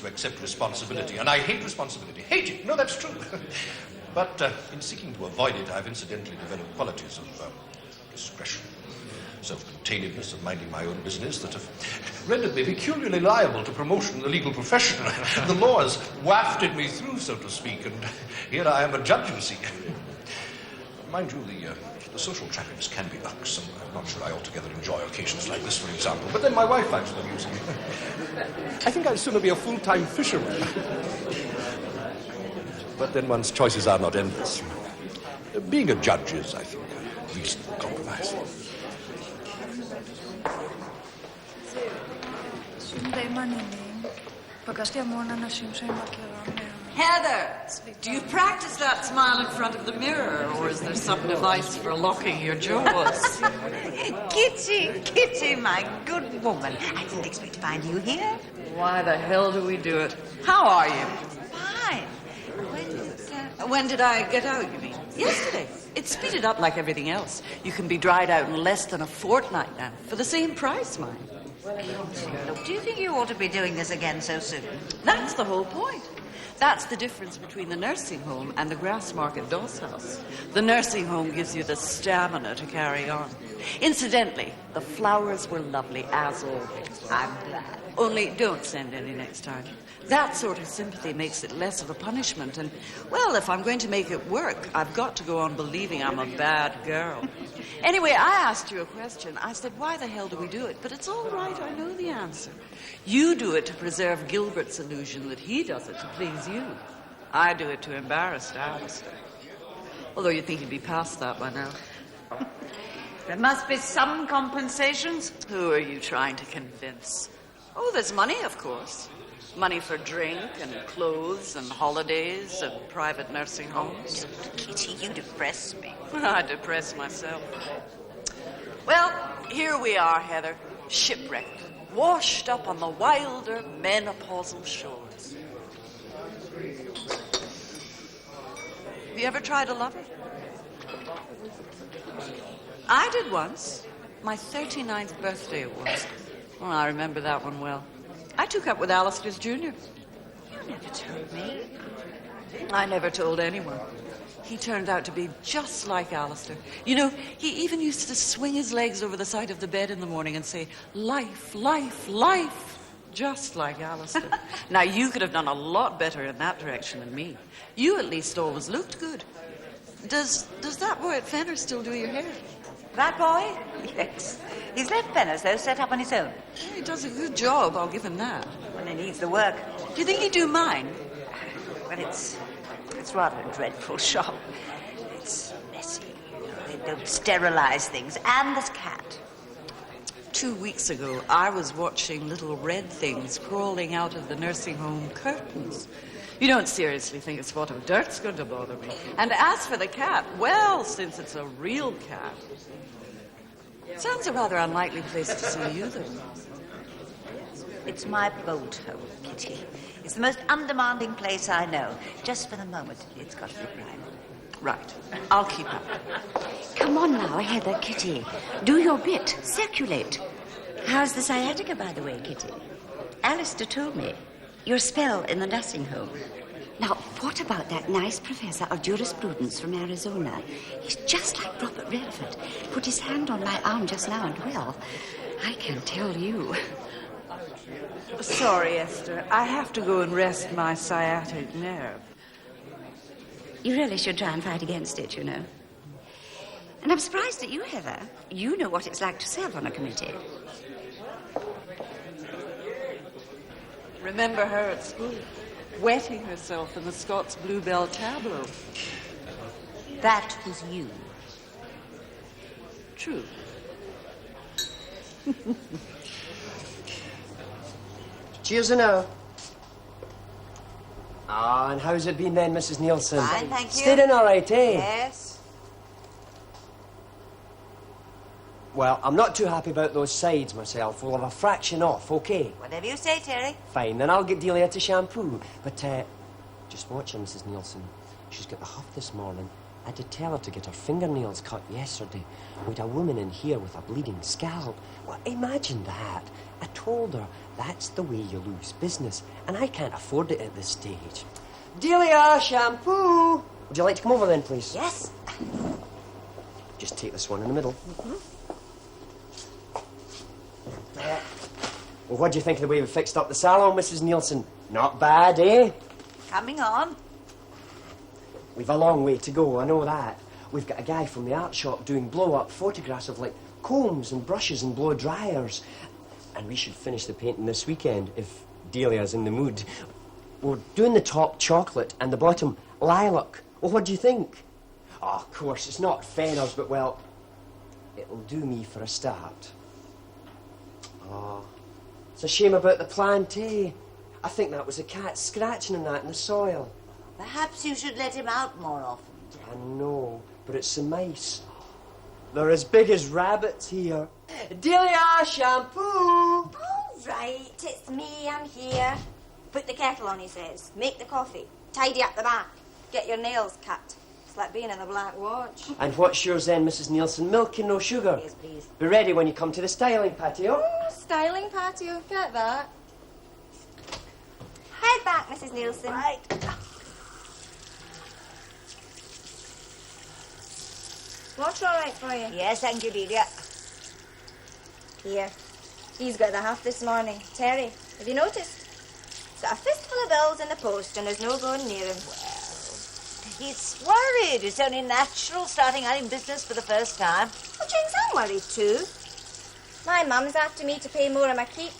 Accept responsibility, and I hate responsibility. Hate it. No, that's true. But in seeking to avoid it, I've incidentally developed qualities of discretion, self-containedness, and minding my own business that have rendered me peculiarly liable to promotion in the legal profession. The law has wafted me through, so to speak, and here I am a judge, you see. Mind you, the social trappings can be irksome. I'm not sure I altogether enjoy occasions like this, for example, but then my wife finds them amusing. I think I'd sooner be a full-time fisherman. But then one's choices are not endless. Being a judge is, I think, a reasonable compromise. Heather, do you practice that smile in front of the mirror, or is there some device for locking your jaws? Kitty, my good woman. I didn't expect to find you here. Why the hell do we do it? How are you? Fine. When did I get out, you mean? Yesterday. It's speeded up like everything else. You can be dried out in less than a fortnight now, for the same price, mind. Look, do you think you ought to be doing this again so soon? That's the whole point. That's the difference between the nursing home and the Grassmarket doll's house. The nursing home gives you the stamina to carry on. Incidentally, the flowers were lovely, as always. I'm glad. Only don't send any next time. That sort of sympathy makes it less of a punishment. And, well, if I'm going to make it work, I've got to go on believing I'm a bad girl. Anyway, I asked you a question. I said, why the hell do we do it? But it's all right, I know the answer. You do it to preserve Gilbert's illusion that he does it to please you. I do it to embarrass Alistair. Although you'd think he'd be past that by now. There must be some compensations. Who are you trying to convince? Oh, there's money, of course. Money for drink and clothes and holidays and private nursing homes. Kitty, you depress me. I depress myself. Well, here we are, Heather, shipwrecked, washed up on the wilder menopausal shores. Have you ever tried a lover? I did once. My 39th birthday it was. Well, I remember that one well. I took up with Alistair's junior. You never told me. I never told anyone. He turned out to be just like Alistair. You know, he even used to swing his legs over the side of the bed in the morning and say, life, life, life, just like Alistair. Now, you could have done a lot better in that direction than me. You at least always looked good. Does that boy at Fenner still do your hair? That boy? Yes. He's left Fenner's, though, set up on his own. He does a good job, I'll give him that. When he needs the work. Do you think he'd do mine? Well, it's rather a dreadful shop. It's messy. They don't sterilize things. And there's cat. 2 weeks ago, I was watching little red things crawling out of the nursing home curtains. You don't seriously think a spot of dirt's going to bother me. And as for the cat, well, since it's a real cat, sounds a rather unlikely place to see you, though. It's my boat hole, Kitty. It's the most undemanding place I know. Just for the moment, it's got to be private. Right. I'll keep up. Come on now, Heather, Kitty. Do your bit. Circulate. How's the sciatica, by the way, Kitty? Alistair told me. Your spell in the nursing home. Now, what about that nice professor of jurisprudence from Arizona? He's just like Robert Redford. Put his hand on my arm just now, and well, I can tell you. Sorry, Esther. I have to go and rest my sciatic nerve. You really should try and fight against it, you know. And I'm surprised at you, Heather. You know what it's like to serve on a committee. Remember her at school, wetting herself in the Scots Bluebell tableau. That was you. True. Cheers now. Ah, and how's it been then, Mrs. Nielsen? Fine, thank you. Stayed in all right, eh? Yes. Well, I'm not too happy about those sides myself. We'll have a fraction off, okay? Whatever you say, Terry. Fine, then I'll get Delia to shampoo. But, just watch her, Mrs. Nielsen. She's got the huff this morning. I did tell her to get her fingernails cut yesterday. We'd a woman in here with a bleeding scalp. Well, imagine that. I told her that's the way you lose business, and I can't afford it at this stage. Delia, shampoo! Would you like to come over then, please? Yes. Just take this one in the middle. Well, what do you think of the way we fixed up the salon, Mrs. Nielsen? Not bad, eh? Coming on. We've a long way to go, I know that. We've got a guy from the art shop doing blow-up photographs of, like, combs and brushes and blow-dryers. And we should finish the painting this weekend, if Delia's in the mood. We're doing the top chocolate and the bottom lilac. Well, what do you think? Oh, of course, it's not fenners, but, well, it'll do me for a start. Oh, it's a shame about the plant, eh? I think that was a cat scratching on that in the soil. Perhaps you should let him out more often. I know, but it's the mice. They're as big as rabbits here. Delia, shampoo! All right, it's me, I'm here. Put the kettle on, he says. Make the coffee. Tidy up the back. Get your nails cut. It's like being in the Black Watch. And what's yours then, Mrs. Nielsen? Milk and no sugar? Yes, please. Be ready when you come to the styling patio. Oh, styling patio, get that. Head back, Mrs. Nielsen. Right. Water all right for you? Yes, thank you, Delia. Here. He's got the half this morning. Terry, have you noticed? He's got a fistful of bills in the post and there's no going near him. He's worried. It's only natural starting out in business for the first time. Well, Jinx, I'm worried too. My mum's after me to pay more of my keep.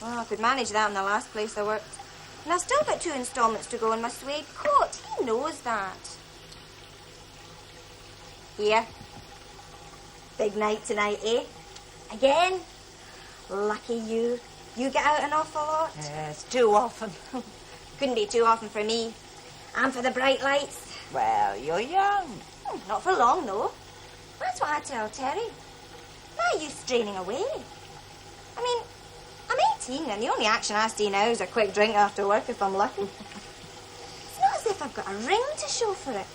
Well, I could manage that in the last place I worked. And I've still got 2 instalments to go on my suede coat. He knows that. Here. Big night tonight, eh? Again? Lucky you. You get out an awful lot. Yes, too often. Couldn't be too often for me. And for the bright lights. Well, you're young. Not for long, though. That's what I tell Terry. Why are you straining away? I mean, I'm 18 and the only action I see now is a quick drink after work if I'm lucky. It's not as if I've got a ring to show for it,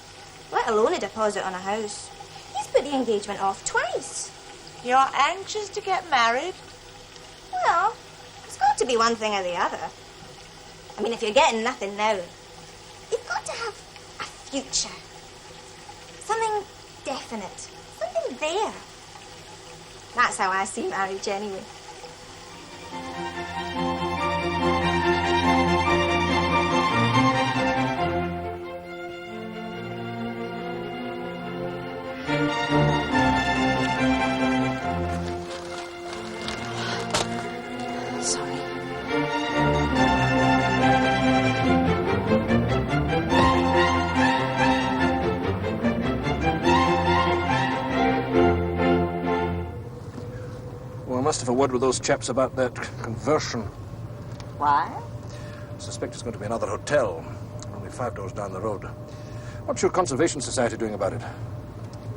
let alone a deposit on a house. He's put the engagement off twice. You're anxious to get married? Well, it's got to be one thing or the other. I mean, if you're getting nothing now, you've got to have a future. Something definite. Something there. That's how I see marriage anyway. Sorry. Well, I must have a word with those chaps about that conversion. Why? I suspect it's going to be another hotel, only 5 doors down the road. What's your Conservation Society doing about it?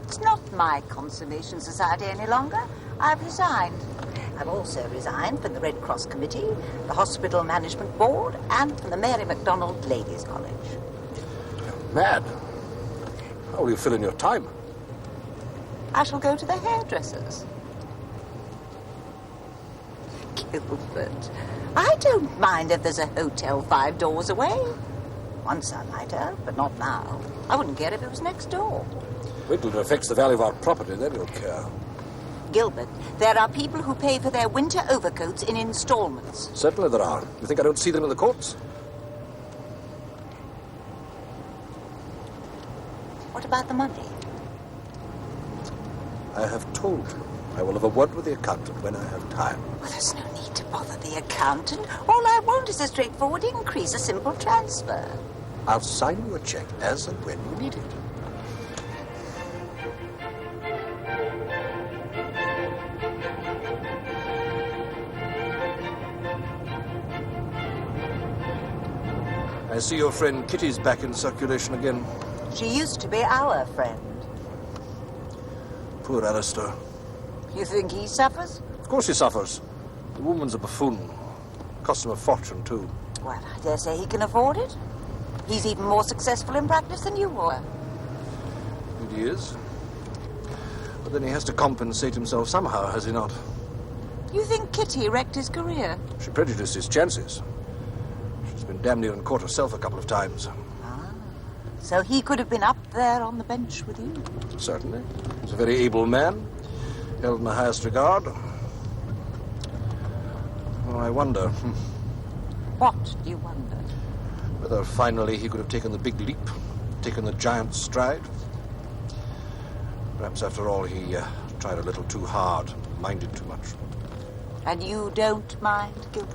It's not my Conservation Society any longer. I've resigned. I've also resigned from the Red Cross Committee, the Hospital Management Board, and from the Mary Macdonald Ladies' College. Mad. How will you fill in your time? I shall go to the hairdressers. Gilbert, I don't mind if there's a hotel 5 doors away. Once I might have, but not now. I wouldn't care if it was next door. Wait till it affects the value of our property, then you'll care. Gilbert, there are people who pay for their winter overcoats in installments. Certainly there are. You think I don't see them in the courts? What about the money? I have told you. I will have a word with the accountant when I have time. Well, there's no need to bother the accountant. All I want is a straightforward increase, a simple transfer. I'll sign you a check as and when you need it. I see your friend Kitty's back in circulation again. She used to be our friend. Poor Alistair. You think he suffers? Of course he suffers. The woman's a buffoon. Costs him a fortune, too. Well, I dare say he can afford it. He's even more successful in practice than you were. Indeed he is. But then he has to compensate himself somehow, has he not? You think Kitty wrecked his career? She prejudiced his chances. She's been damned near in court herself a couple of times. So he could have been up there on the bench with you? Certainly. He's a very able man, held in the highest regard. Oh, I wonder. What do you wonder? Whether finally he could have taken the big leap, taken the giant stride. Perhaps after all he tried a little too hard, minded too much. And you don't mind, Gilbert?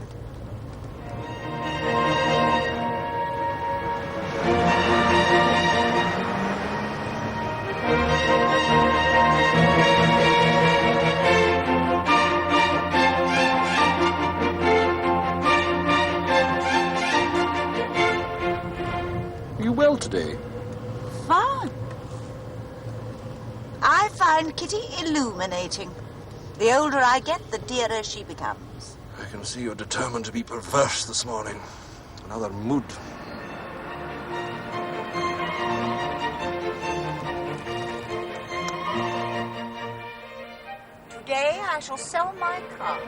Are you well today? Fine. I find Kitty illuminating. The older I get, the dearer she becomes. I can see you're determined to be perverse this morning. Another mood. Today I shall sell my car.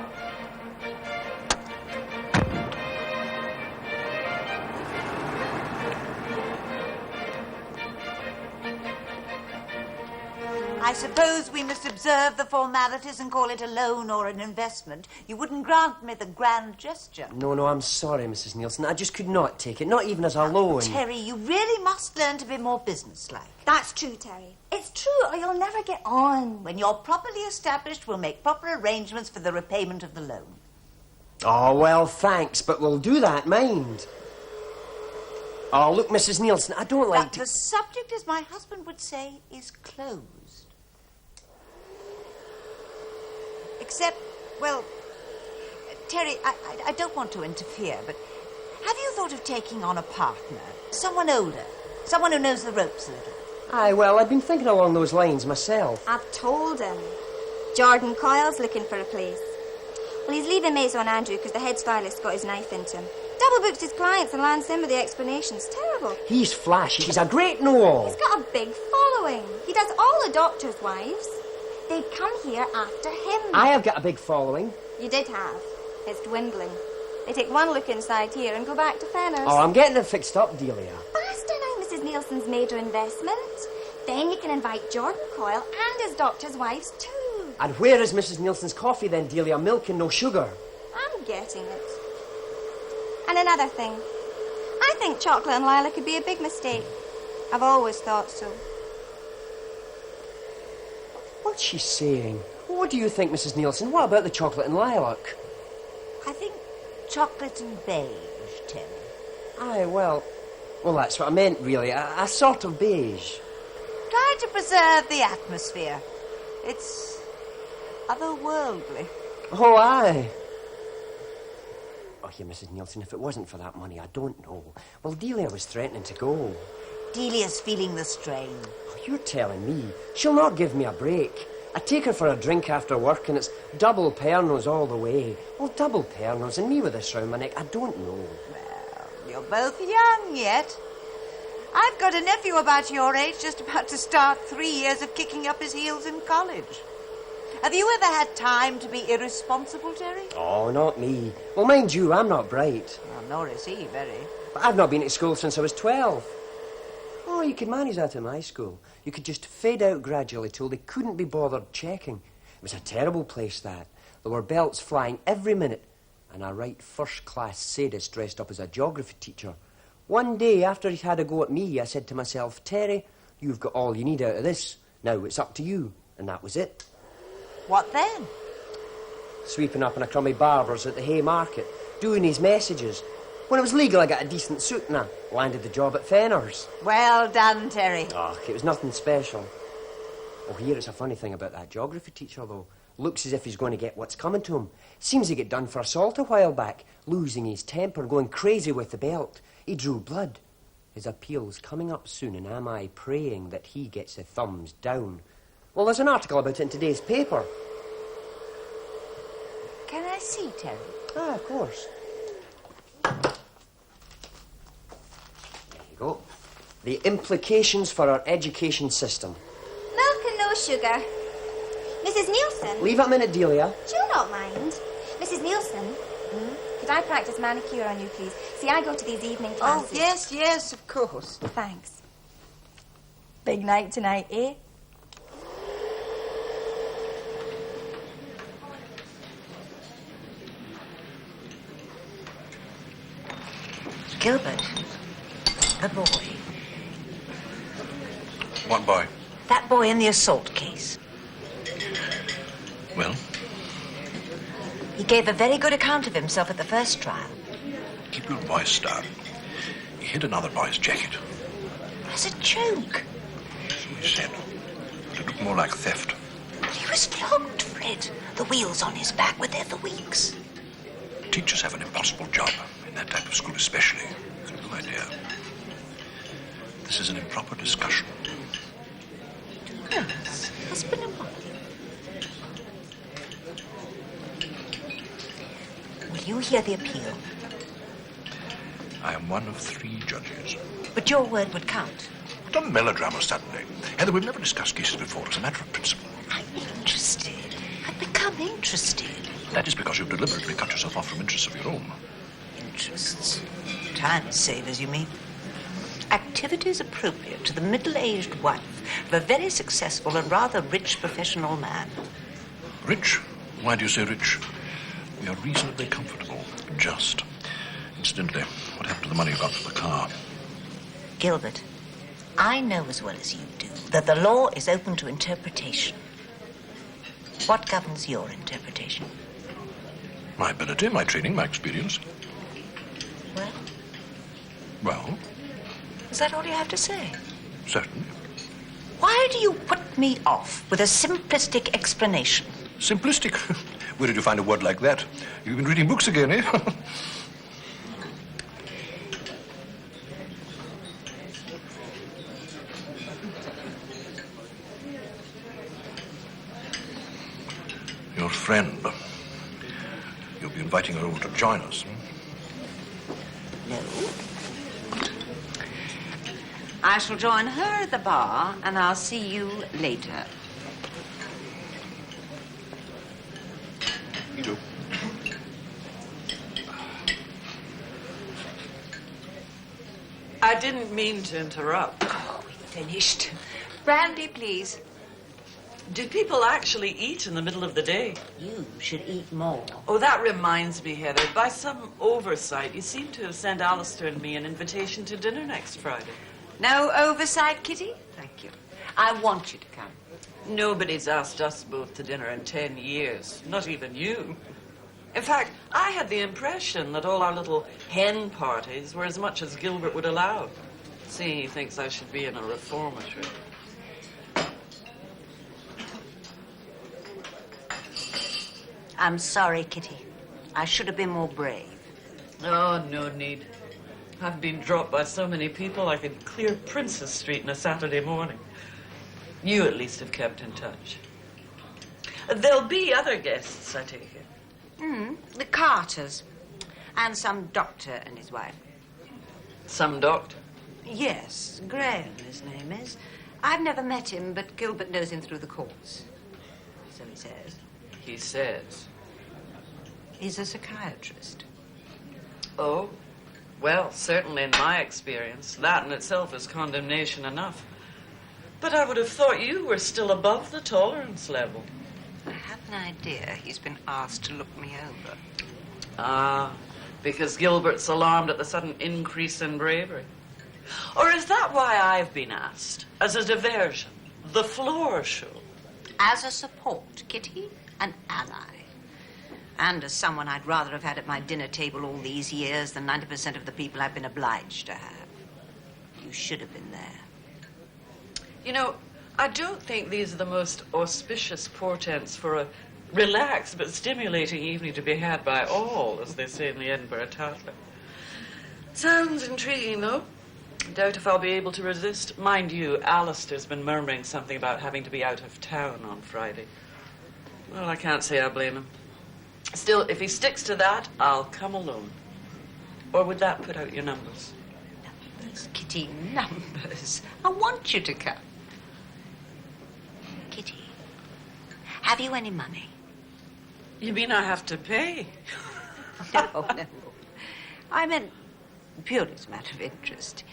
I suppose we must observe the formalities and call it a loan or an investment. You wouldn't grant me the grand gesture. No, I'm sorry, Mrs. Nielsen. I just could not take it, not even as a loan. Terry, you really must learn to be more businesslike. That's true, Terry. It's true, or you'll never get on. When you're properly established, we'll make proper arrangements for the repayment of the loan. Oh, well, thanks, but we'll do that, mind. Oh, look, Mrs. Nielsen, I don't like But the subject, as my husband would say, is closed. Except, well, Terry, I don't want to interfere, but have you thought of taking on a partner? Someone older, someone who knows the ropes a little. Aye, well, I've been thinking along those lines myself. I've told him. Jordan Coyle's looking for a place. Well, he's leaving Maison Andrew because the head stylist got his knife into him. Double books his clients and lands in with the explanations. Terrible. He's flashy. He's a great know-all. He's got a big following. He does all the doctors' wives. They'd come here after him. I have got a big following. You did have. It's dwindling. They take one look inside here and go back to Fenner's. Oh, I'm getting it fixed up, Delia. Faster now, Mrs. Nielsen's major investment. Then you can invite Jordan Coyle and his doctor's wives too. And where is Mrs. Nielsen's coffee then, Delia? Milk and no sugar. I'm getting it. And another thing. I think chocolate and lilac could be a big mistake. I've always thought so. What's she saying? What do you think, Mrs. Nielsen? What about the chocolate and lilac? I think chocolate and beige, Terry. Aye, well, that's what I meant, really. A sort of beige. Try to preserve the atmosphere. It's otherworldly. Oh, aye. Oh, here, Mrs. Nielsen, if it wasn't for that money, I don't know. Well, Delia was threatening to go. Delia's feeling the strain. Oh, you're telling me. She'll not give me a break. I take her for a drink after work and it's double Pernos all the way. Well, double Pernos and me with this round my neck, I don't know. Well, you're both young yet. I've got a nephew about your age just about to start 3 years of kicking up his heels in college. Have you ever had time to be irresponsible, Terry? Oh, not me. Well, mind you, I'm not bright. Well, nor is he, very. But I've not been to school since I was 12. Oh, you could manage that in my school. You could just fade out gradually till they couldn't be bothered checking. It was a terrible place, that. There were belts flying every minute. And a right first-class sadist dressed up as a geography teacher. One day, after he'd had a go at me, I said to myself, Terry, you've got all you need out of this. Now it's up to you. And that was it. What then? Sweeping up in a crummy barber's at the Haymarket, doing his messages. When it was legal, I got a decent suit and I landed the job at Fenner's. Well done, Terry. Oh, it was nothing special. Oh, here it's a funny thing about that geography teacher, though. Looks as if he's going to get what's coming to him. Seems he got done for assault a while back, losing his temper, going crazy with the belt. He drew blood. His appeal's coming up soon, and am I praying that he gets the thumbs down? Well, there's an article about it in today's paper. Can I see, Terry? Ah, of course. There you go. The implications for our education system. Milk and no sugar. Mrs. Nielsen? Leave it a minute, Delia. She'll not mind. Mrs. Nielsen? Could I practice manicure on you, please? See, I go to these evening classes. Oh, yes, of course. Thanks. Big night tonight, eh? Gilbert, a boy. What boy? That boy in the assault case. Well, He gave a very good account of himself at the first trial. keep your voice down. He hid another boy's jacket. As a joke. So he said. But it looked more like theft. He was flogged, Fred. The wheels on his back were there for weeks. Teachers have an impossible job, in that type of school especially. You've no idea. This is an improper discussion. Yes, husband and wife. Will you hear the appeal? I am one of 3 judges. But your word would count. Not a melodrama, suddenly. Heather, we've never discussed cases before as a matter of principle. I'm interested. I've become interested. That is because you've deliberately cut yourself off from interests of your own. Interests? Time savers, you mean? Activities appropriate to the middle-aged wife of a very successful and rather rich professional man. Rich? Why do you say rich? We are reasonably comfortable. Just. Incidentally, what happened to the money you got for the car? Gilbert, I know as well as you do that the law is open to interpretation. What governs your interpretation? My ability, my training, my experience. Well, Well, is that all you have to say? certainly. Why do you put me off with a simplistic explanation? Simplistic. Where did you find a word like that? You've been reading books again, eh? Your friend. You'll be inviting her over to join us. No. I shall join her at the bar, and I'll see you later. You do. I didn't mean to interrupt. Oh, we finished. Brandy, please. Do people actually eat in the middle of the day? You should eat more. Oh, that reminds me, Heather. By some oversight, you seem to have sent Alistair and me an invitation to dinner next Friday. No oversight, Kitty? Thank you. I want you to come. Nobody's asked us both to dinner in 10 years. Not even you. In fact, I had the impression that all our little hen parties were as much as Gilbert would allow, seeing he thinks I should be in a reformatory. I'm sorry, Kitty. I should have been more brave. Oh, no need. I've been dropped by so many people I could clear Princess Street on a Saturday morning. You at least have kept in touch. There'll be other guests, I take it. The Carters. And some doctor and his wife. Some doctor. Yes, Graham, his name is. I've never met him, but Gilbert knows him through the courts. So he says. He says. He's a psychiatrist. Oh, well, certainly in my experience, that in itself is condemnation enough. But I would have thought you were still above the tolerance level. I have an idea he's been asked to look me over. Ah, because Gilbert's alarmed at the sudden increase in bravery. Or is that why I've been asked, as a diversion, the floor show? As a support, Kitty, an ally. And as someone I'd rather have had at my dinner table all these years than 90% of the people I've been obliged to have. You should have been there. You know, I don't think these are the most auspicious portents for a relaxed but stimulating evening to be had by all, as they say in the Edinburgh Tatler. Sounds intriguing, though. Doubt if I'll be able to resist. Mind you, Alistair's been murmuring something about having to be out of town on Friday. Well, I can't say I blame him. Still, if he sticks to that, I'll come alone. Or would that put out your numbers? Numbers, Kitty, numbers. I want you to come. Kitty, have you any money? You mean I have to pay? No, no. I meant purely as a matter of interest.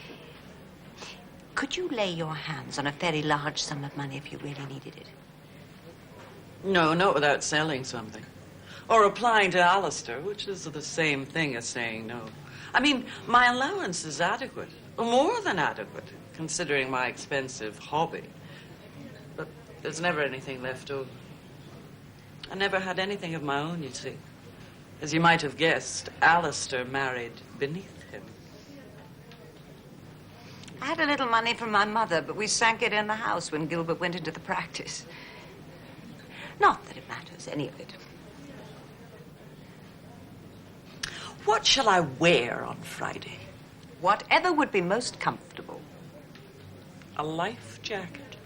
Could you lay your hands on a very large sum of money if you really needed it? No, not without selling something. Or applying to Alistair, which is the same thing as saying no. I mean, my allowance is adequate. More than adequate, considering my expensive hobby. But there's never anything left over. I never had anything of my own, you see. As you might have guessed, Alistair married beneath him. I had a little money from my mother, but we sank it in the house when Gilbert went into the practice. Not that it matters, any of it. What shall I wear on Friday? Whatever would be most comfortable. A life jacket.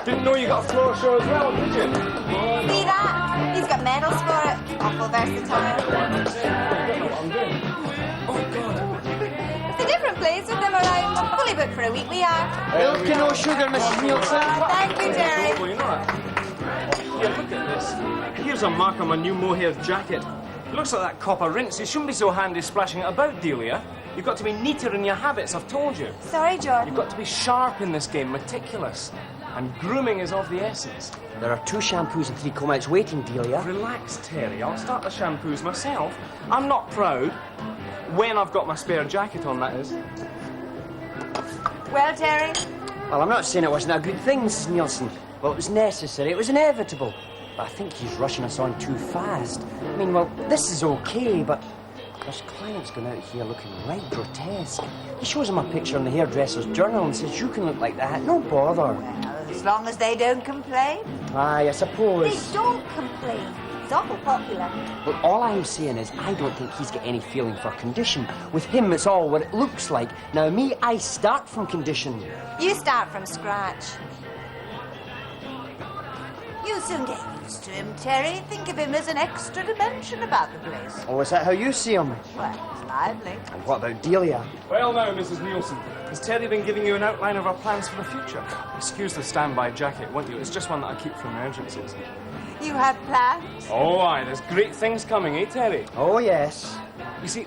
Didn't know you got a floor show as well, did you? See that? He's got medals for it. Awful versatile. It's a different place with them around. Fully booked for a week, we are. Milk and no sugar, Mrs. Nielsen. Thank you, Terry. Here, look at this. Here's a mark on my new mohair jacket. It looks like that copper rinse. It shouldn't be so handy splashing it about, Delia. You've got to be neater in your habits, I've told you. Sorry, John. You've got to be sharp in this game, meticulous. And grooming is of the essence. There are 2 shampoos and 3 comb-outs waiting, Delia. Relax, Terry. I'll start the shampoos myself. I'm not proud. When I've got my spare jacket on, that is. Well, Terry? Well, I'm not saying it wasn't a good thing, Mrs. Nielsen. Well, it was necessary. It was inevitable. But I think he's rushing us on too fast. I mean, well, this is okay, but there's clients going out here looking right grotesque. He shows him a picture in the hairdresser's journal and says, you can look like that. No bother. Well, as long as they don't complain. Aye, I suppose. They don't complain. It's awful popular. Well, all I'm saying is I don't think he's got any feeling for condition. With him, it's all what it looks like. Now, me, I start from condition. You start from scratch. You'll soon get used to him, Terry. Think of him as an extra dimension about the place. Oh, is that how you see him? Well, it's lively. And what about Delia? Well, now, Mrs. Nielsen, has Terry been giving you an outline of our plans for the future? Excuse the standby jacket, won't you? It's just one that I keep for emergencies. You have plans? Oh, aye, there's great things coming, eh, Terry? Oh, yes. You see,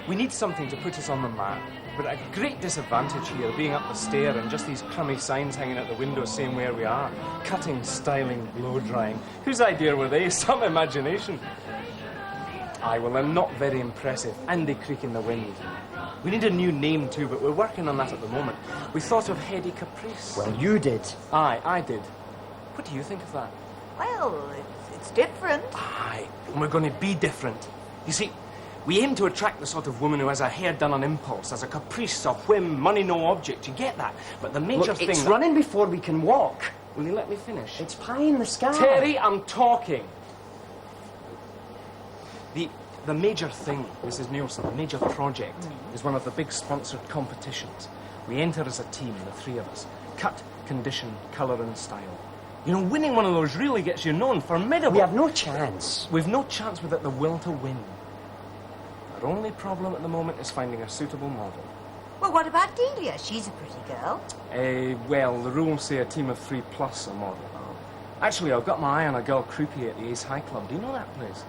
we need something to put us on the map. We're at a great disadvantage here, being up the stair and just these crummy signs hanging out the window saying where we are. Cutting, styling, blow-drying. Whose idea were they? Some imagination. Aye, well, they're not very impressive. And they creak in the wind. We need a new name, too, but we're working on that at the moment. We thought of Heady Caprice. Well, you did. Aye, I did. What do you think of that? Well, it's different. Aye, and we're going to be different. You see, we aim to attract the sort of woman who has her hair done on impulse, has a caprice, a whim, money no object. You get that? But the major thing... It's running before we can walk. Will you let me finish? It's pie in the sky. Terry, I'm talking. The major thing, Mrs. Nielsen, the major project, is one of the big sponsored competitions. We enter as a team, the 3 of us. Cut, condition, colour and style. You know, winning one of those really gets you known. Formidable. We have no chance. We've no chance without the will to win. Our only problem at the moment is finding a suitable model. Well, what about Delia? She's a pretty girl. Well, the rules say a team of 3 plus a model. Actually, I've got my eye on a girl croupier at the Ace High Club. Do you know that place?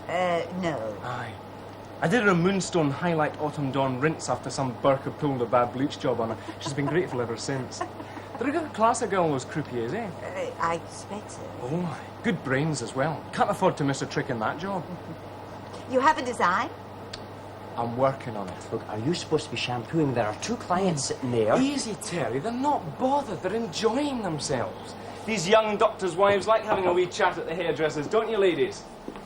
No. Aye. I did her a Moonstone Highlight Autumn Dawn rinse after some Burke pulled a bad bleach job on her. She's been grateful ever since. They're a good class of girl, those croupiers, eh? I expect so. Oh, my. Good brains as well. Can't afford to miss a trick in that job. You have a design? I'm working on it. Look, are you supposed to be shampooing? There are 2 clients sitting there. Easy, Terry. They're not bothered. They're enjoying themselves. These young doctors' wives like having a wee chat at the hairdressers, don't you, ladies?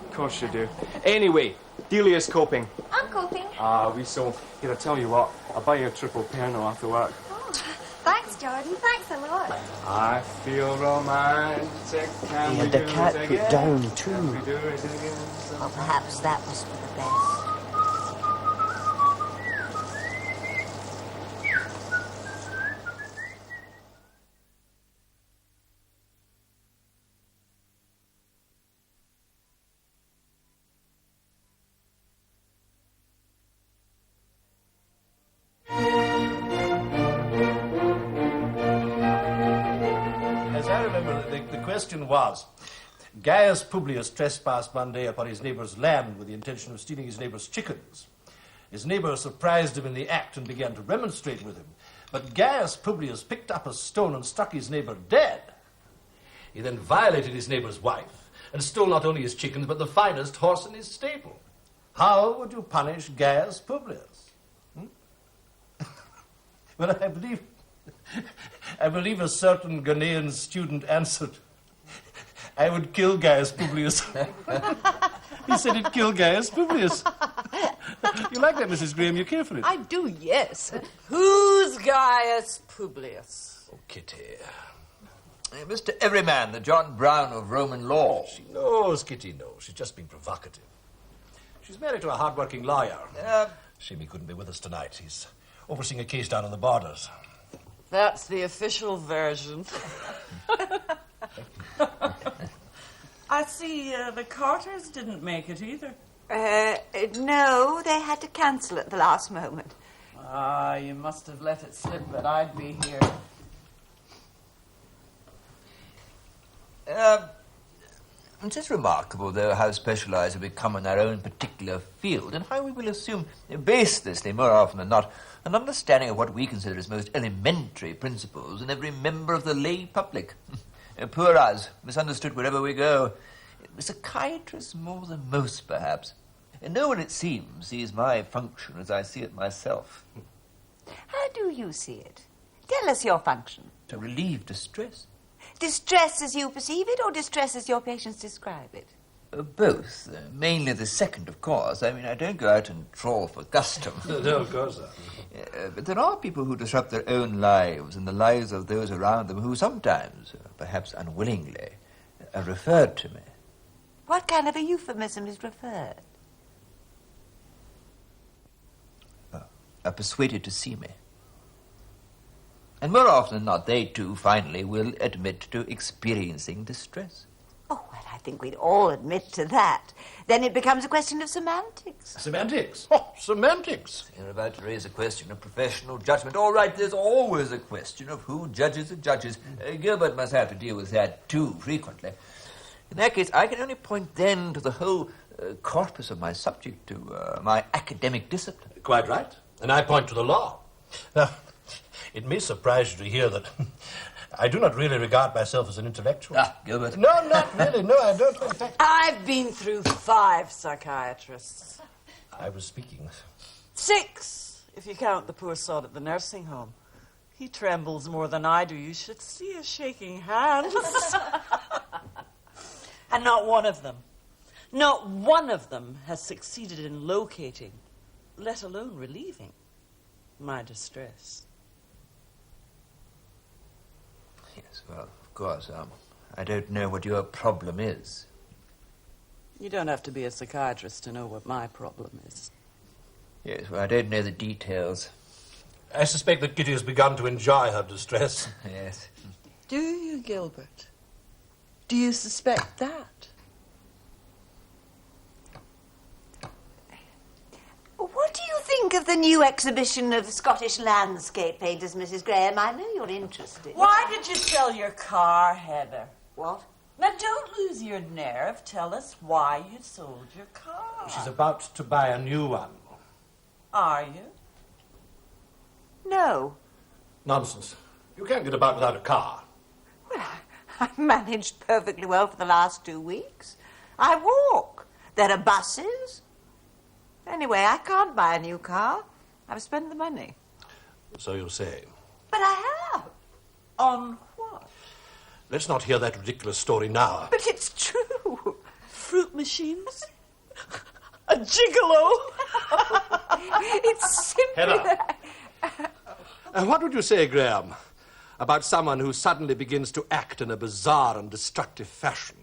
Of course you do. Anyway, Delia's coping. I'm coping. We so. Here, I tell you what, I'll buy you a triple Pernod after work. Oh, thanks, Jordan. Thanks a lot. I feel romantic. Can He we had the do cat it put again? down, too. Can we do it again? Well, perhaps that was for the best. As I remember, the question was, Gaius Publius trespassed one day upon his neighbour's land with the intention of stealing his neighbour's chickens. His neighbour surprised him in the act and began to remonstrate with him. But Gaius Publius picked up a stone and struck his neighbour dead. He then violated his neighbour's wife and stole not only his chickens, but the finest horse in his stable. How would you punish Gaius Publius? Well, I believe a certain Ghanaian student answered, I would kill Gaius Publius. He said he'd kill Gaius Publius. You like that, Mrs. Graham? You care for it? I do, yes. Who's Gaius Publius? Oh, Kitty. Mr. Everyman, the John Brown of Roman law. She knows, Kitty knows. She's just being provocative. She's married to a hard-working lawyer. Shame he couldn't be with us tonight. He's overseeing a case down on the borders. That's the official version. I see the Carters didn't make it either. No, they had to cancel at the last moment. Ah, you must have let it slip that I'd be here. It is remarkable, though, how specialized we become in our own particular field, and how we will assume, baselessly, more often than not, an understanding of what we consider as most elementary principles in every member of the lay public. Poor us, misunderstood wherever we go. Psychiatrists more than most, perhaps. No one, it seems, sees my function as I see it myself. How do you see it? Tell us your function. To relieve distress. Distress as you perceive it, or distress as your patients describe it? Both. Mainly the second, of course. I mean, I don't go out and trawl for custom. No, of course not. But there are people who disrupt their own lives and the lives of those around them who sometimes, perhaps unwillingly, are referred to me. What kind of a euphemism is referred? Are persuaded to see me. And more often than not, they too, finally, will admit to experiencing distress. Oh, well, I think we'd all admit to that. Then it becomes a question of semantics. Semantics? Oh, semantics. You're about to raise a question of professional judgment. All right, there's always a question of who judges the judges. Gilbert must have to deal with that too frequently. In that case, I can only point then to the whole corpus of my subject, to my academic discipline. Quite right. And I point to the law. Now, it may surprise you to hear that I do not really regard myself as an intellectual. Ah, Gilbert. No, not really. No, I don't. In fact, I've been through 5 psychiatrists. I was speaking. 6, if you count the poor sod at the nursing home. He trembles more than I do. You should see us shaking hands. And not one of them has succeeded in locating, let alone relieving, my distress. Yes, well, of course, I don't know what your problem is. You don't have to be a psychiatrist to know what my problem is. Yes, well, I don't know the details. I suspect that Kitty has begun to enjoy her distress. Yes. Do you, Gilbert? Do you suspect that? What do you think of the new exhibition of Scottish landscape painters, Mrs. Graham? I know you're interested. Why did you sell your car, Heather? What? Now, don't lose your nerve. Tell us why you sold your car. She's about to buy a new one. Are you? No. Nonsense. You can't get about without a car. Well, I've managed perfectly well for the last 2 weeks. I walk. There are buses. Anyway, I can't buy a new car. I've spent the money. So you say. But I have. On what? Let's not hear that ridiculous story now. But it's true. Fruit machines. A gigolo. It's simply... Hannah. What would you say, Graham, about someone who suddenly begins to act in a bizarre and destructive fashion?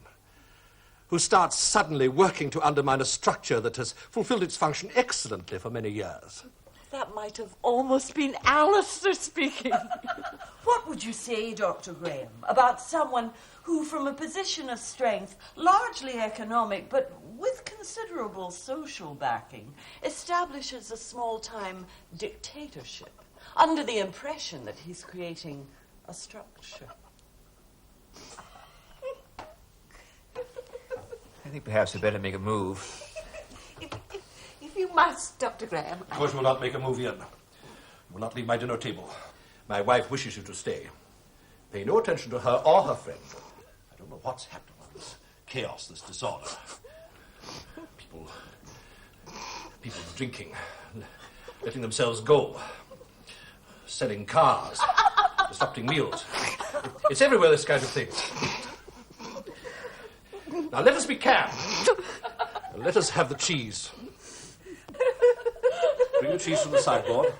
Who starts suddenly working to undermine a structure that has fulfilled its function excellently for many years? That might have almost been Alistair speaking. What would you say, Dr. Graham, about someone who, from a position of strength, largely economic, but with considerable social backing, establishes a small-time dictatorship under the impression that he's creating a structure? I think perhaps we'd better make a move. If you must, Dr. Graham. Of course, we'll not make a move in. We'll not leave my dinner table. My wife wishes you to stay. Pay no attention to her or her friend. I don't know what's happening. This chaos, this disorder. People drinking, letting themselves go, selling cars, disrupting meals. It's everywhere, this kind of thing. Now, let us be calm. Let us have the cheese. Bring the cheese from the sideboard.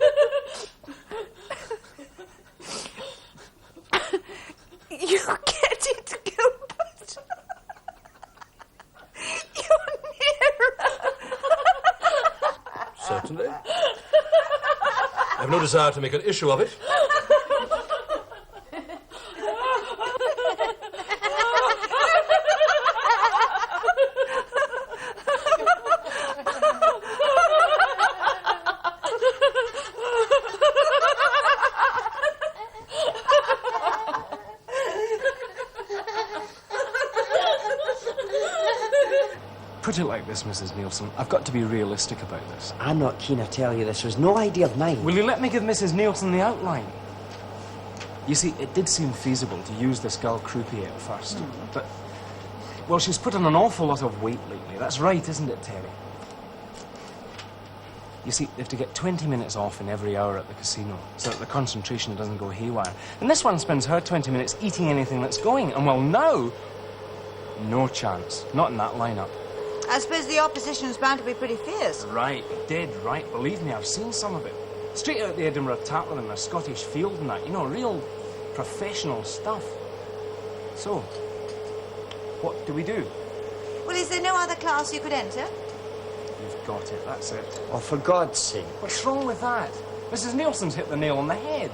You get it, Gilbert. You're nearer. Certainly. I have no desire to make an issue of it. Put it like this, Mrs. Nielsen. I've got to be realistic about this. I'm not keen, I tell you. This was no idea of mine. Will you let me give Mrs. Nielsen the outline? You see, it did seem feasible to use this girl Croupier at first. But, well, she's put on an awful lot of weight lately. That's right, isn't it, Terry? You see, they have to get 20 minutes off in every hour at the casino so that the concentration doesn't go haywire. And this one spends her 20 minutes eating anything that's going. And, well, now, no chance. Not in that lineup. I suppose the opposition's bound to be pretty fierce. Right, dead right. Believe me, I've seen some of it. Straight out the Edinburgh Tatler and the Scottish Field and that. You know, real professional stuff. So, what do we do? Well, is there no other class you could enter? You've got it, that's it. Oh, for God's sake. What's wrong with that? Mrs. Nielsen's hit the nail on the head.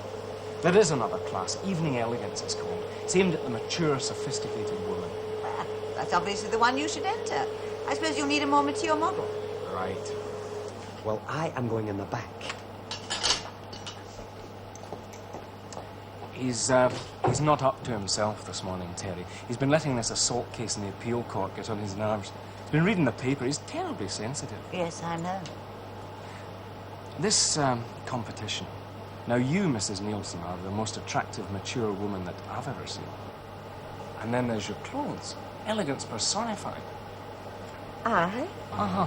There is another class, evening elegance it's called. It's aimed at the mature, sophisticated woman. Well, that's obviously the one you should enter. I suppose you'll need a more mature model. Right. Well, I am going in the back. He's not up to himself this morning, Terry. He's been letting this assault case in the appeal court get on his nerves. He's been reading the paper. He's terribly sensitive. Yes, I know. This competition. Now, you, Mrs. Nielsen, are the most attractive, mature woman that I've ever seen. And then there's your clothes. Elegance personified. I? Uh-huh.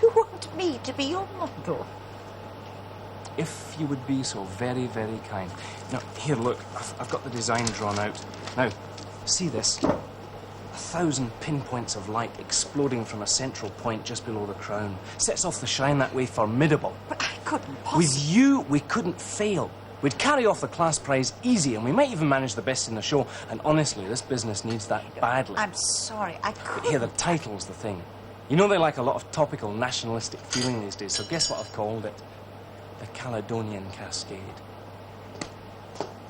You want me to be your model? If you would be so very, very kind. Now, here, look. I've got the design drawn out. Now, see this? 1,000 pinpoints of light exploding from a central point just below the crown. Sets off the shine that way, formidable. But I couldn't possibly... With you, we couldn't fail. We'd carry off the class prize easy, and we might even manage the best in the show. And honestly, this business needs that badly. I'm sorry, I But couldn't... here, the title's the thing. You know they like a lot of topical nationalistic feeling these days, so guess what I've called it? The Caledonian Cascade.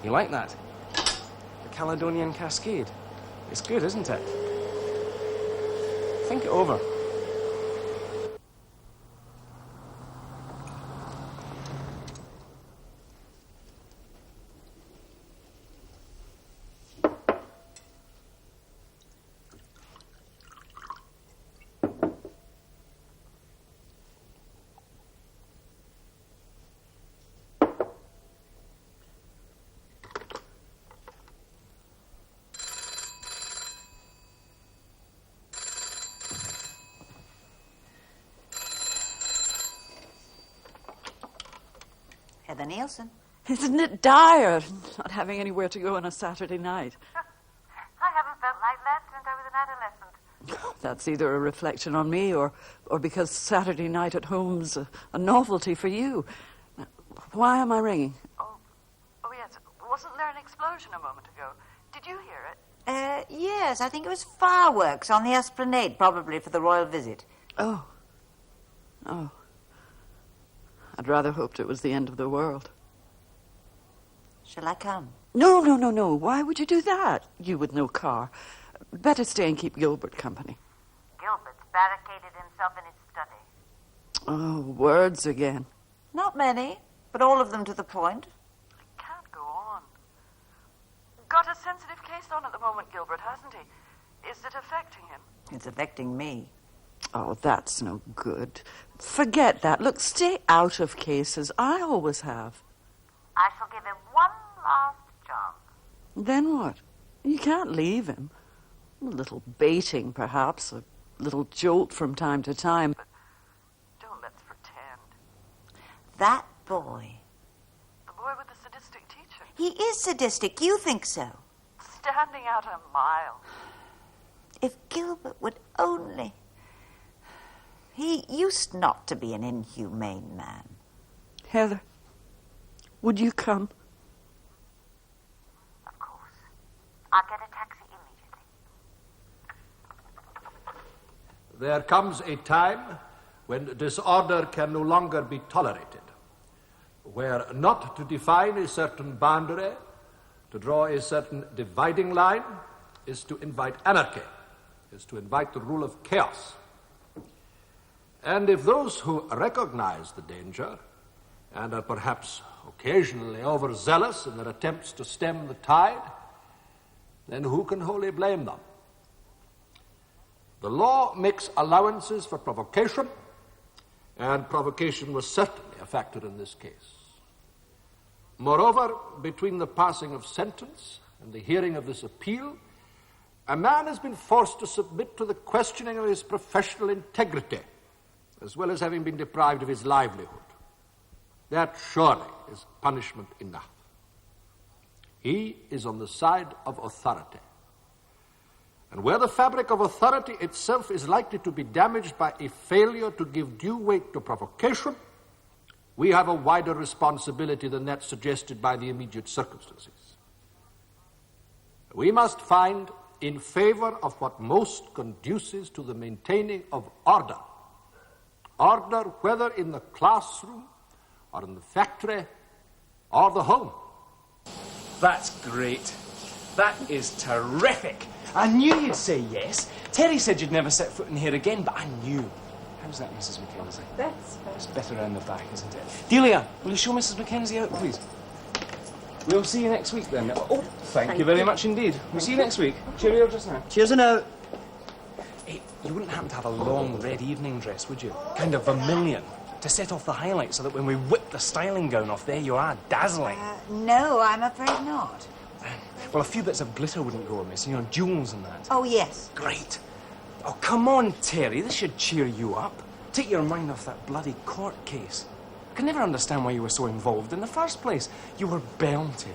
You like that? The Caledonian Cascade. It's good, isn't it? Think it over. Heather Nielsen. Isn't it dire not having anywhere to go on a Saturday night? I haven't felt like that since I was an adolescent. That's either a reflection on me or because Saturday night at home's a novelty for you. Why am I ringing? Oh, yes. Wasn't there an explosion a moment ago? Did you hear it? Yes, I think it was fireworks on the Esplanade, probably for the royal visit. Oh. I'd rather hoped it was the end of the world. Shall I come? No. Why would you do that? You with no car. Better stay and keep Gilbert company. Gilbert's barricaded himself in his study. Oh, words again. Not many, but all of them to the point. I can't go on. Got a sensitive case on at the moment, Gilbert, hasn't he? Is it affecting him? It's affecting me. Oh, that's no good. Forget that. Look, stay out of cases. I always have. I shall give him one last chance. Then what? You can't leave him. A little baiting, perhaps. A little jolt from time to time. But don't let's pretend. That boy. The boy with the sadistic teacher. He is sadistic. You think so? Standing out a mile. If Gilbert would only... He used not to be an inhumane man. Heather, would you come? Of course. I'll get a taxi immediately. There comes a time when disorder can no longer be tolerated, where not to define a certain boundary, to draw a certain dividing line, is to invite anarchy, is to invite the rule of chaos. And if those who recognize the danger and are perhaps occasionally overzealous in their attempts to stem the tide, then who can wholly blame them? The law makes allowances for provocation, and provocation was certainly a factor in this case. Moreover, between the passing of sentence and the hearing of this appeal, a man has been forced to submit to the questioning of his professional integrity, as well as having been deprived of his livelihood. That surely is punishment enough. He is on the side of authority. And where the fabric of authority itself is likely to be damaged by a failure to give due weight to provocation, we have a wider responsibility than that suggested by the immediate circumstances. We must find in favor of what most conduces to the maintaining of order. Order whether in the classroom or in the factory or the home. That's great. That is terrific. I knew you'd say yes. Terry said you'd never set foot in here again, but I knew. How's that, Mrs. Mackenzie? It's better around the back, isn't it? Delia, will you show Mrs. Mackenzie out, please? We'll see you next week, then. Oh, thank you very much indeed. We'll see you next week. Cheerio just now. Cheers and out. Hey, you wouldn't happen to have a long red evening dress, would you? Kind of vermilion, to set off the highlights so that when we whip the styling gown off, there you are, dazzling. No, I'm afraid not. Well, a few bits of glitter wouldn't go amiss, you know, jewels and that. Oh, yes. Great. Oh, come on, Terry, this should cheer you up. Take your mind off that bloody court case. I can never understand why you were so involved in the first place. You were belted.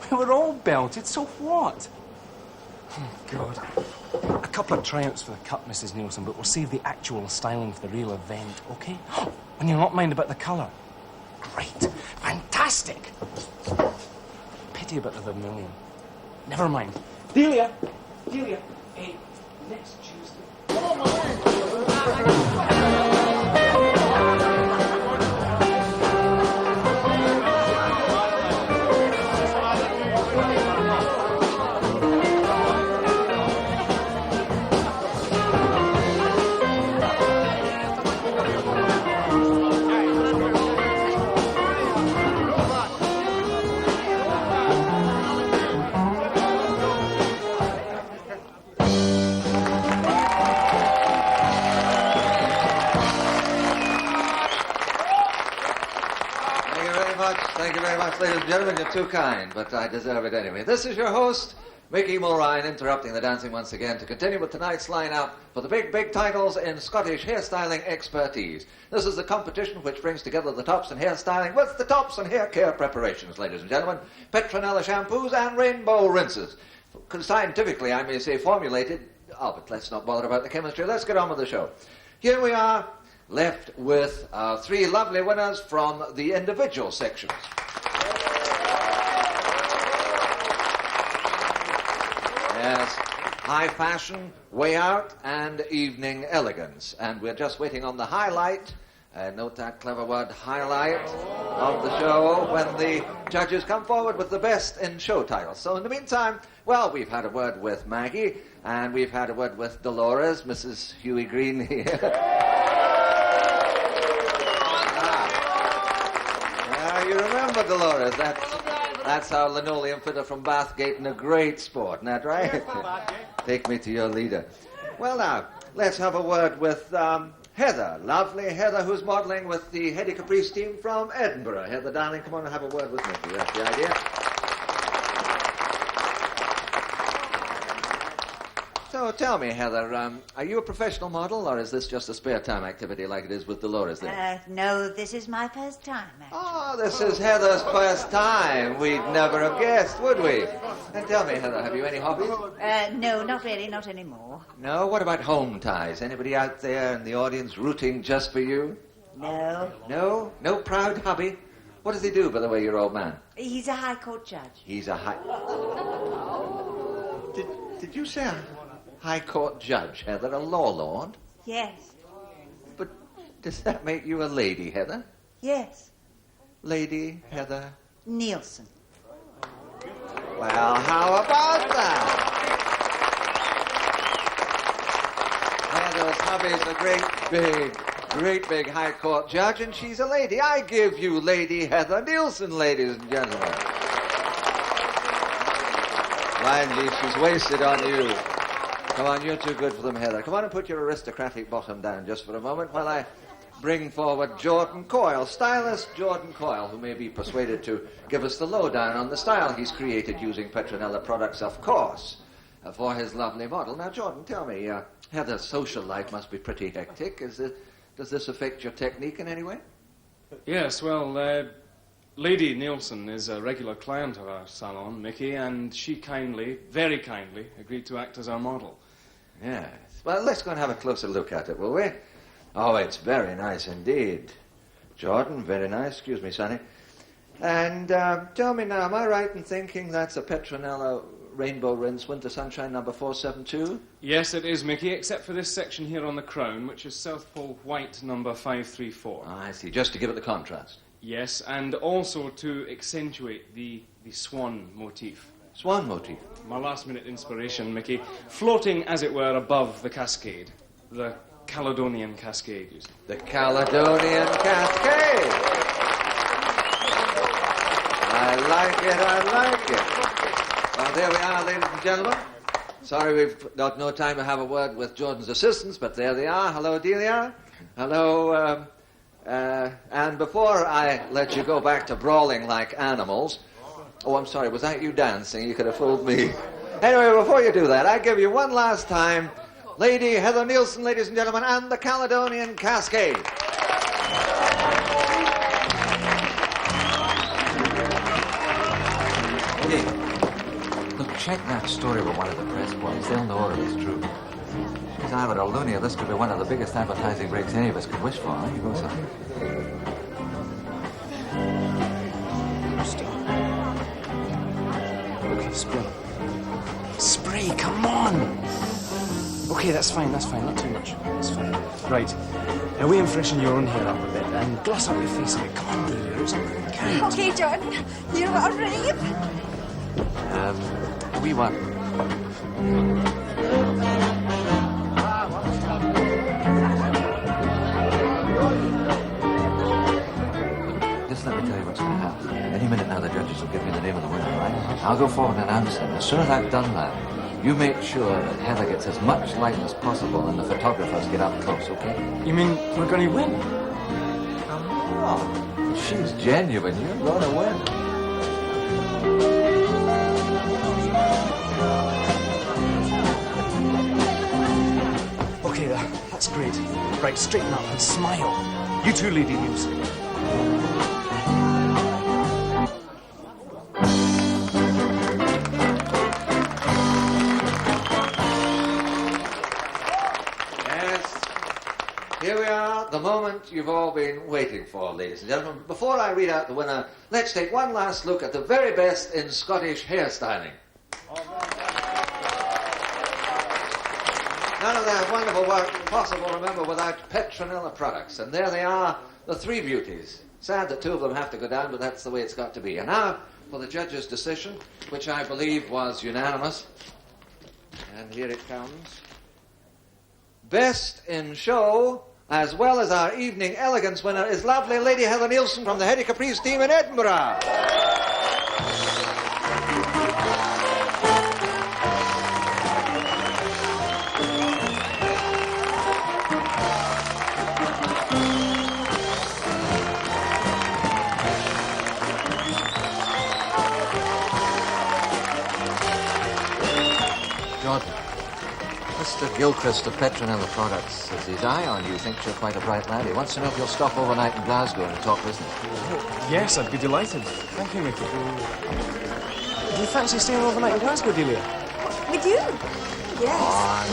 We were all belted, so what? Oh, God. A couple of tryouts for the cup, Mrs. Nielsen, but we'll save the actual styling for the real event, OK? And you'll not mind about the colour. Great. Fantastic. Pity about the vermilion. Never mind. Delia! Hey, next Tuesday. Thank you very much, ladies and gentlemen. You're too kind, but I deserve it anyway. This is your host, Mickey Mulrine interrupting the dancing once again to continue with tonight's lineup for the big titles in Scottish hairstyling expertise. This is the competition which brings together the tops in hairstyling with the tops in hair care preparations, ladies and gentlemen. Petronella shampoos and rainbow rinses. Scientifically, I may say, formulated. Oh, but let's not bother about the chemistry. Let's get on with the show. Here we are, left with 3 lovely winners from the individual sections. Yes, high fashion, way out, and evening elegance. And we're just waiting on the highlight, note that clever word, highlight, of the show when the judges come forward with the best in show titles. So in the meantime, well, we've had a word with Maggie, and we've had a word with Dolores, Mrs. Huey Green here. You remember Dolores, that's our linoleum fitter from Bathgate and a great sport, isn't that right? Take me to your leader. Well now, let's have a word with Heather, lovely Heather, who's modelling with the Hedy Caprice team from Edinburgh. Heather, darling, come on and have a word with Mickey, that's the idea. So tell me, Heather, are you a professional model, or is this just a spare time activity like it is with Dolores there? No, this is my first time, actually. Oh, this is Heather's first time. We'd never have guessed, would we? And tell me, Heather, have you any hobbies? No, not really, not anymore. No? What about home ties? Anybody out there in the audience rooting just for you? No. No? No proud hubby? What does he do, by the way, your old man? He's a High Court judge. He's a high... Did you say a High Court judge, Heather? A law lord? Yes. But does that make you a lady, Heather? Yes. Lady Heather Nielsen. Well, how about that? Heather's hubby's a great big High Court judge, and she's a lady. I give you Lady Heather Nielsen, ladies and gentlemen. Mind you, she's wasted on you. Come on, you're too good for them, Heather. Come on and put your aristocratic bottom down just for a moment while I bring forward Jordan Coyle, stylist Jordan Coyle, who may be persuaded to give us the lowdown on the style he's created using Petronella products, of course, for his lovely model. Now, Jordan, tell me, Heather's social life must be pretty hectic. Does this affect your technique in any way? Yes, well, Lady Nielsen is a regular client of our salon, Mickey, and she kindly, very kindly, agreed to act as our model. Yes. Well, let's go and have a closer look at it, will we? Oh, it's very nice indeed. Jordan, very nice. Excuse me, Sonny. And tell me now, am I right in thinking that's a Petronella Rainbow Rinse Winter Sunshine number 472? Yes, it is, Mickey, except for this section here on the crown, which is South Pole White number 534. Oh, I see, just to give it the contrast. Yes, and also to accentuate the swan motif. Swan motif? My last-minute inspiration, Mickey. Floating, as it were, above the Cascade. The Caledonian Cascade, you see. The Caledonian Cascade! I like it. Well, there we are, ladies and gentlemen. Sorry we've got no time to have a word with Jordan's assistants, but there they are. Hello, Delia. Hello, and before I let you go back to brawling like animals... Oh, I'm sorry, was that you dancing? You could have fooled me. Anyway, before you do that, I give you one last time Lady Heather Nielsen, ladies and gentlemen, and the Caledonian Cascade. Hey, look, check that story with one of the press boys. They'll know if it's true. She's either a loony or this could be one of the biggest advertising breaks any of us could wish for. There you go, son. Okay, spray, come on! Okay, that's fine, not too much. That's fine. Right, now we and freshen your own hair up a bit and gloss up your face a bit. Come on, dear, it's something we can't. Okay, Jordan, you're all right. A wee one. Just let me tell you what's going to happen. Any minute now the judges will give me the name of the winner, right? I'll go forward and announce him. As soon as I've done that, you make sure that Heather gets as much light as possible and the photographers get up close, okay? You mean we're going to win? Come on. She's genuine. You're going to win. Okay, there. That's great. Right, straighten up and smile. You too, Lady News. Here we are, the moment you've all been waiting for, ladies and gentlemen. Before I read out the winner, let's take one last look at the very best in Scottish hairstyling. None of their wonderful work possible, remember, without Petronella products. And there they are, the three beauties. Sad that two of them have to go down, but that's the way it's got to be. And now for the judge's decision, which I believe was unanimous. And here it comes. Best in show, as well as our evening elegance winner, is lovely Lady Heather Nielsen from the Hetty Caprice team in Edinburgh. Jordan. Mr. Gilchrist of Petronella Products has his eye on you. Thinks you're quite a bright lad. He wants to know if you'll stop overnight in Glasgow and talk business. Yes, I'd be delighted. Thank you, Mickey. Do you fancy staying overnight in Glasgow, Delia? With you? Yes.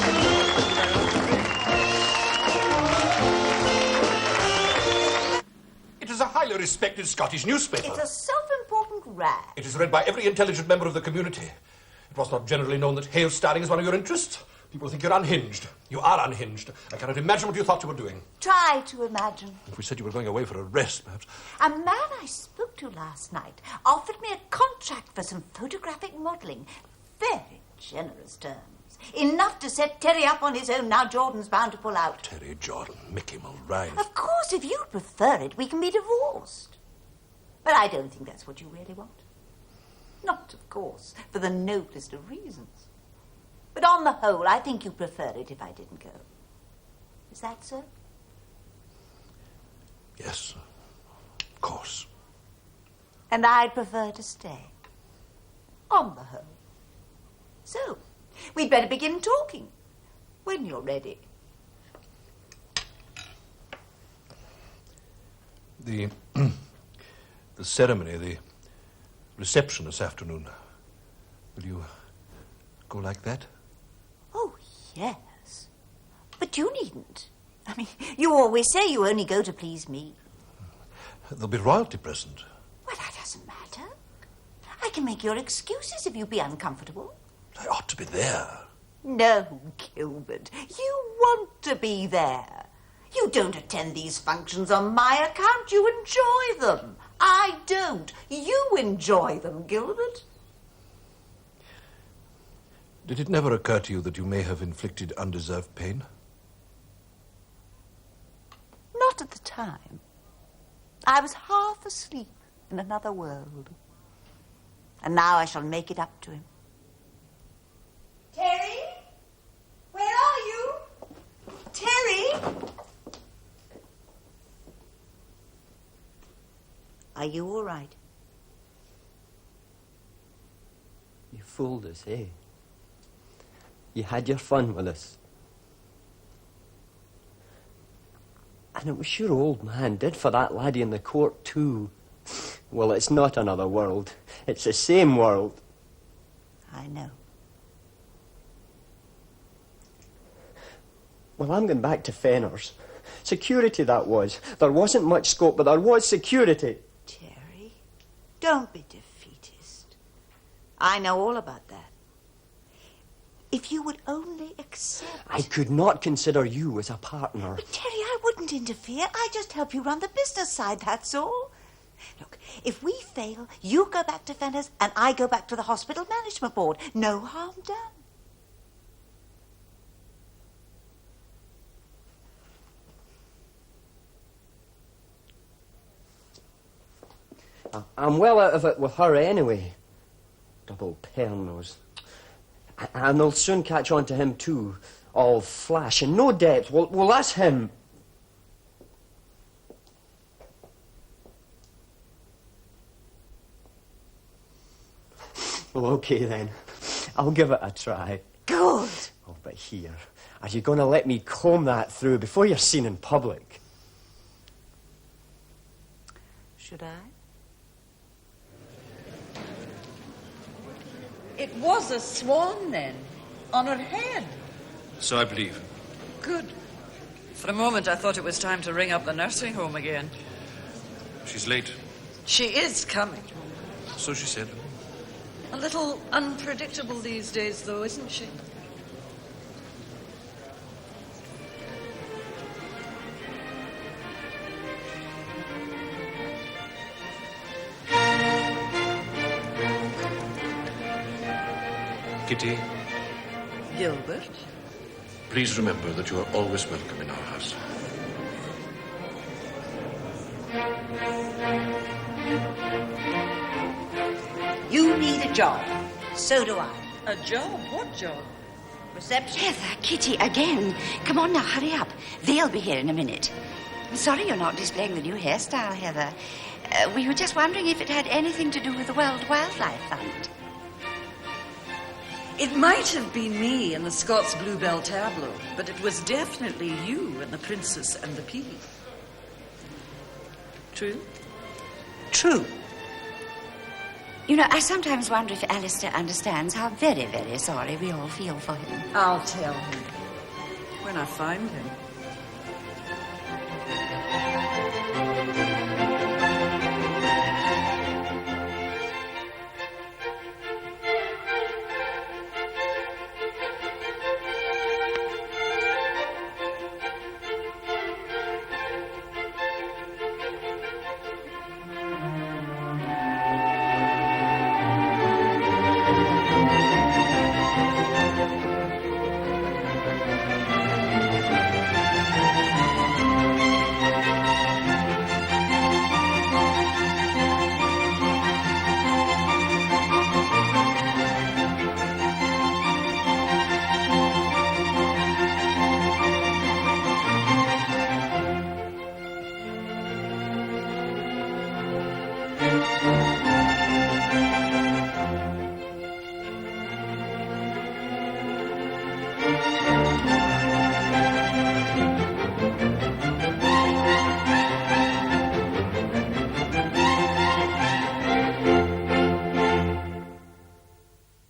It is a highly respected Scottish newspaper. It's a self-important rag. It is read by every intelligent member of the community. It was not generally known that hail starring is one of your interests. People think you're unhinged. You are unhinged. I cannot imagine what you thought you were doing. Try to imagine. If we said you were going away for a rest, perhaps. A man I spoke to last night offered me a contract for some photographic modelling. Very generous terms. Enough to set Terry up on his own. Now Jordan's bound to pull out. Terry, Jordan, Mickey Mulrine. Of course, if you prefer it, we can be divorced. But I don't think that's what you really want. Not, of course, for the noblest of reasons. But on the whole, I think you prefer it if I didn't go. Is that so? Yes, of course. And I'd prefer to stay. On the whole. So, we'd better begin talking. When you're ready. The ceremony, the reception this afternoon. Will you go like that? Oh, yes. But you needn't. I mean, you always say you only go to please me. There'll be royalty present. Well, that doesn't matter. I can make your excuses if you'd be uncomfortable. I ought to be there. No, Gilbert. You want to be there. You don't attend these functions on my account. You enjoy them. I don't. You enjoy them, Gilbert. Did it never occur to you that you may have inflicted undeserved pain? Not at the time. I was half asleep in another world. And now I shall make it up to him. Terry? Where are you? Terry? Are you all right? You fooled us, eh? You had your fun with us. And it was your old man did for that laddie in the court, too. Well, it's not another world. It's the same world. I know. Well, I'm going back to Fenner's. Security, that was. There wasn't much scope, but there was security. Terry, don't be defeatist. I know all about that. If you would only accept... I could not consider you as a partner. But Terry, I wouldn't interfere. I just help you run the business side, that's all. Look, if we fail, you go back to Fenner's and I go back to the hospital management board. No harm done. I'm well out of it with her anyway. Double pear-nose. And they'll soon catch on to him too. All flash and no depth. Well, that's him. Well, okay then. I'll give it a try. Good. Oh, but here, are you going to let me comb that through before you're seen in public? Should I? It was a swan, then, on her head. So I believe. Good. For a moment, I thought it was time to ring up the nursing home again. She's late. She is coming. So she said. A little unpredictable these days, though, isn't she? Kitty, Gilbert? please remember that you are always welcome in our house. You need a job. So do I. A job? What job? Reception. Heather, Kitty, again. Come on now, hurry up. They'll be here in a minute. I'm sorry you're not displaying the new hairstyle, Heather. We were just wondering if it had anything to do with the World Wildlife Fund. It might have been me in the Scots Bluebell tableau, but it was definitely you in the Princess and the Pea. True? True. You know, I sometimes wonder if Alistair understands how very, very sorry we all feel for him. I'll tell him when I find him.